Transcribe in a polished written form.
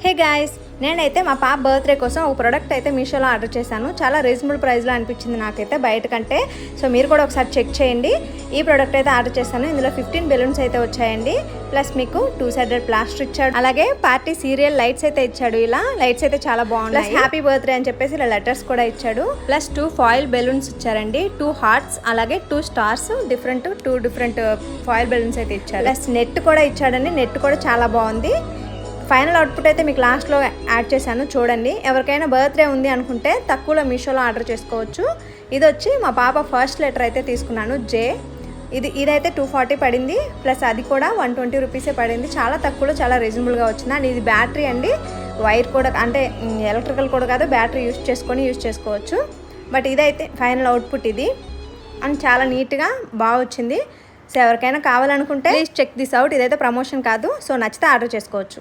Hey guys, నేనైతే మా పాప బర్త్డే కోసం ఒక ప్రోడక్ట్ అయితే మీషోలో ఆర్డర్ చేశాను. చాలా రీజనబుల్ ప్రైస్లో అనిపించింది నాకైతే బయట కంటే. సో మీరు కూడా ఒకసారి చెక్ చేయండి. ఈ ప్రోడక్ట్ అయితే ఆర్డర్ చేశాను. ఇందులో 15 బెలూన్స్ అయితే వచ్చాయండి. ప్లస్ మీకు 2 సైడెడ్ ప్లాస్టర్ ఇచ్చాడు. అలాగే పార్టీ సీరియల్ లైట్స్ అయితే ఇచ్చాడు. ఇలా లైట్స్ అయితే చాలా బాగున్నాయి. ప్లస్ హ్యాపీ బర్త్డే అని చెప్పేసి ఇలా లెటర్స్ కూడా ఇచ్చాడు. ప్లస్ 2 ఫాయిల్ బెలూన్స్ ఇచ్చారండి. 2 హార్ట్స్ అలాగే 2 స్టార్స్, 2 డిఫరెంట్ ఫాయిల్ బెలూన్స్ అయితే ఇచ్చారు. ప్లస్ నెట్ కూడా ఇచ్చాడండి. నెట్ కూడా చాలా బాగుంది. ఫైనల్ అవుట్పుట్ అయితే మీకు లాస్ట్లో యాడ్ చేశాను, చూడండి. ఎవరికైనా బర్త్డే ఉంది అనుకుంటే తక్కువలో మీషోలో ఆర్డర్ చేసుకోవచ్చు. ఇది వచ్చి మా పాప ఫస్ట్ లెటర్ అయితే తీసుకున్నాను, జే. ఇదైతే 240 పడింది. ప్లస్ అది కూడా 120 రూపీసే పడింది. చాలా తక్కువలో చాలా రీజనబుల్గా వచ్చింది. అండ్ ఇది బ్యాటరీ అండి, వైర్ కూడా అంటే ఎలక్ట్రికల్ కూడా కాదు, బ్యాటరీ యూజ్ చేసుకోవచ్చు. బట్ ఇదైతే ఫైనల్ అవుట్పుట్ ఇది. అండ్ చాలా నీట్గా బాగా వచ్చింది. సో ఎవరికైనా కావాలనుకుంటే ప్లీజ్ చెక్ దిస్ అవుట్. ఇదైతే ప్రమోషన్ కాదు. సో నచ్చితే ఆర్డర్ చేసుకోవచ్చు.